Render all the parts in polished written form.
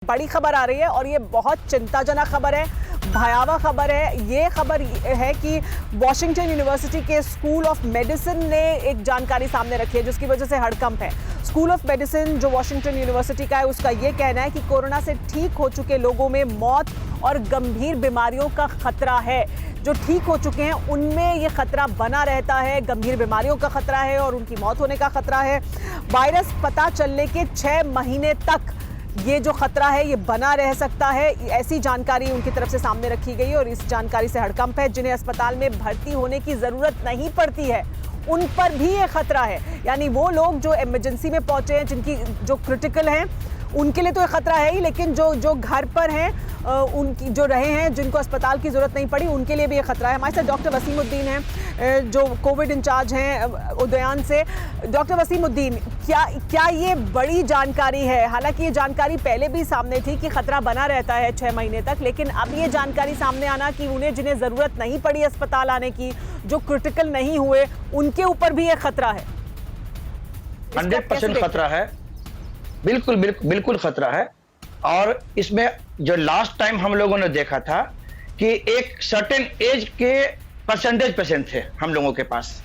बड़ी खबर आ रही है और ये बहुत चिंताजनक खबर है, भयावह खबर है। ये खबर है कि वॉशिंगटन यूनिवर्सिटी के स्कूल ऑफ मेडिसिन ने एक जानकारी सामने रखी है जिसकी वजह से हड़कंप है। स्कूल ऑफ मेडिसिन जो वॉशिंगटन यूनिवर्सिटी का है, उसका ये कहना है कि कोरोना से ठीक हो चुके लोगों में मौत और गंभीर बीमारियों का खतरा है। जो ठीक हो चुके हैं उनमें ये खतरा बना रहता है, गंभीर बीमारियों का खतरा है और उनकी मौत होने का खतरा है। वायरस पता चलने के 6 महीने तक ये जो खतरा है ये बना रह सकता है, ऐसी जानकारी उनकी तरफ से सामने रखी गई और इस जानकारी से हड़कंप है। जिन्हें अस्पताल में भर्ती होने की जरूरत नहीं पड़ती है उन पर भी ये खतरा है, यानी वो लोग जो इमरजेंसी में पहुंचे हैं, जिनकी जो क्रिटिकल हैं, उनके लिए तो ये खतरा है ही, लेकिन जो घर पर हैं, उनकी जो रहे हैं, जिनको अस्पताल की जरूरत नहीं पड़ी, उनके लिए भी ये खतरा है। हमारे साथ डॉक्टर वसीमुद्दीन हैं जो कोविड इंचार्ज हैं उदयन से। डॉक्टर वसीमुद्दीन, क्या ये बड़ी जानकारी है? हालांकि ये जानकारी पहले भी सामने थी कि खतरा बना रहता है 6 महीने तक, लेकिन अब ये जानकारी सामने आना कि उन्हें जिन्हें जरूरत नहीं पड़ी अस्पताल आने की, जो क्रिटिकल नहीं हुए, उनके ऊपर भी ये खतरा है। 100% खतरा है, बिल्कुल खतरा है। और इसमें जो लास्ट टाइम हम लोगों ने देखा था कि एक सर्टेन एज के परसेंटेज पेशेंट थे हम लोगों के पास,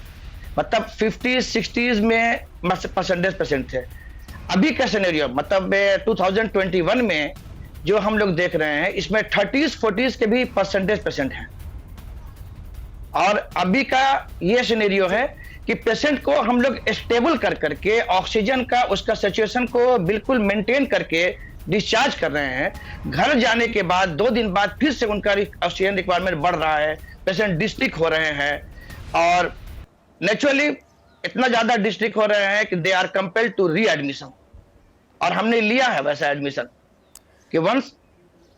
मतलब 50s 60s में परसेंटेज पेशेंट थे। अभी का सिनेरियो मतलब 2021 में जो हम लोग देख रहे हैं, इसमें 30s 40s के भी परसेंटेज पेशेंट हैं। और अभी का ये सिनेरियो है कि पेशेंट को हम लोग स्टेबल कर करके ऑक्सीजन का उसका सिचुएशन को बिल्कुल मेंटेन करके डिस्चार्ज कर रहे हैं। घर जाने के बाद 2 दिन बाद फिर से उनका ऑक्सीजन रिक्वायरमेंट बढ़ रहा है, पेशेंट डिस्ट्रिक्ट हो रहे हैं और नेचुरली इतना ज्यादा डिस्ट्रिक्ट हो रहे हैं कि they are compelled to readmission. और हमने लिया है वैसा एडमिशन कि once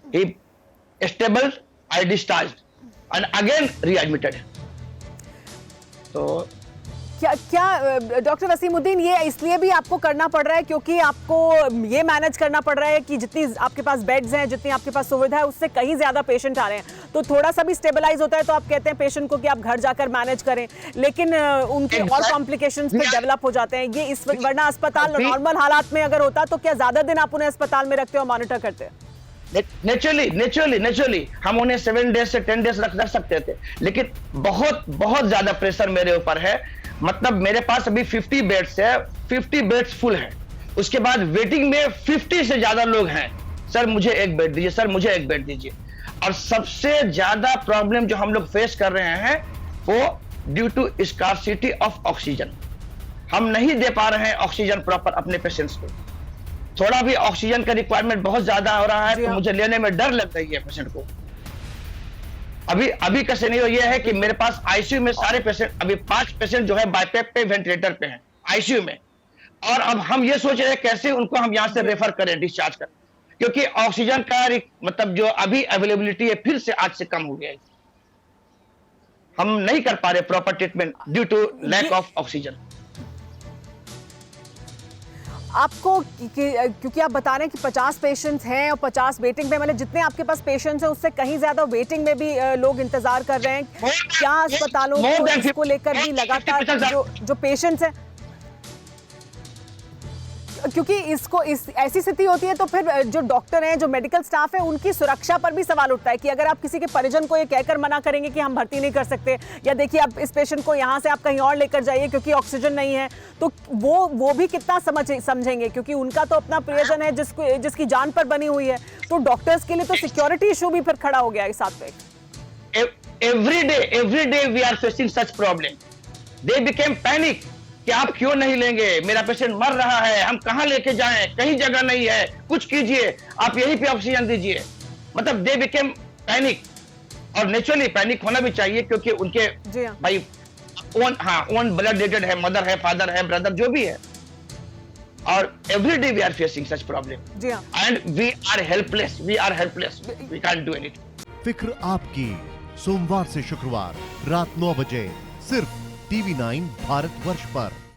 he stable I discharge and again readmitted. तो क्या डॉक्टर वसीमुद्दीन, ये इसलिए भी आपको करना पड़ रहा है क्योंकि आपको ये मैनेज करना पड़ रहा है कि जितनी आपके पास बेड्स हैं, जितनी आपके पास सुविधा है, उससे कहीं ज्यादा पेशेंट आ रहे हैं, तो थोड़ा सा भी स्टेबलाइज होता है तो आप कहते हैं पेशेंट को कि आप घर जाकर मैनेज करें, लेकिन उनके और कॉम्प्लिकेशंस फिर डेवलप हो जाते हैं। ये इस वरना अस्पताल नॉर्मल हालात में अगर होता तो क्या ज्यादा दिन आप उन्हें अस्पताल में रखते और मॉनिटर करते? नेचुरली हम उन्हें 7 डेज से 10 डेज रख सकते थे, लेकिन बहुत ज्यादा प्रेशर मेरे ऊपर है। मतलब मेरे पास अभी 50 बेड्स है, 50 बेड्स फुल है, उसके बाद वेटिंग में 50 से ज्यादा लोग हैं। सर मुझे एक बेड दीजिए, सर मुझे एक बेड दीजिए। और सबसे ज्यादा प्रॉब्लम जो हम लोग फेस कर रहे हैं वो due to scarcity of oxygen. हम नहीं दे पा रहे हैं ऑक्सीजन प्रॉपर अपने पेशेंट्स को। थोड़ा भी ऑक्सीजन का रिक्वायरमेंट बहुत ज्यादा हो रहा है तो मुझे लेने में डर लग रही है पेशेंट को। अभी का सिनेरियो ये है कि मेरे पास आईसीयू में सारे पेशेंट, अभी 5 पेशेंट जो है बाइपेप पे वेंटिलेटर पे हैं आईसीयू में। और अब हम ये सोच रहे हैं कैसे उनको हम यहां से रेफर करें, डिस्चार्ज करें, क्योंकि ऑक्सीजन का मतलब जो अभी अवेलेबिलिटी है फिर से आज से कम हो गया है। हम नहीं कर पा रहे proper treatment due to lack of oxygen. आपको क्योंकि आप बता रहे हैं कि 50 पेशेंट्स हैं और 50 वेटिंग में, मतलब जितने आपके पास पेशेंट्स हैं उससे कहीं ज्यादा वेटिंग में भी लोग इंतजार कर रहे हैं। क्या अस्पतालों को इसको लेकर भी लगातार जो पेशेंट्स हैं, क्योंकि ऐसी स्थिति होती है तो फिर जो डॉक्टर हैं, जो मेडिकल स्टाफ है, उनकी सुरक्षा पर भी सवाल उठता है कि अगर आप किसी के परिजन को ये कहकर मना करेंगे कि हम भर्ती नहीं कर सकते, या देखिए आप इस पेशेंट को यहाँ से आप कहीं और लेकर जाइए क्योंकि ऑक्सीजन नहीं है, तो वो भी कितना समझेंगे, क्योंकि उनका तो अपना प्रियजन है जिसकी जान पर बनी हुई है। तो डॉक्टर्स के लिए तो सिक्योरिटी इशू भी फिर खड़ा हो गया है साथ में। Every day we are facing such problem. They became panic कि आप क्यों नहीं लेंगे, मेरा पेशेंट मर रहा है, हम कहां लेके जाएं, कहीं जगह नहीं है, कुछ कीजिए, आप यहीं पे ऑक्सीजन दीजिए। मतलब दे बिकेम पैनिक। और नेचुरली पैनिक होना भी चाहिए क्योंकि उनके भाई ओन ब्लड रिलेटेड है, मदर है, फादर है, ब्रदर जो भी है। और every day we are facing such problem and we are helpless, we can't do anything. फिक्र आपकी, सोमवार से शुक्रवार रात 9 बजे सिर्फ TV9 भारतवर्ष पर।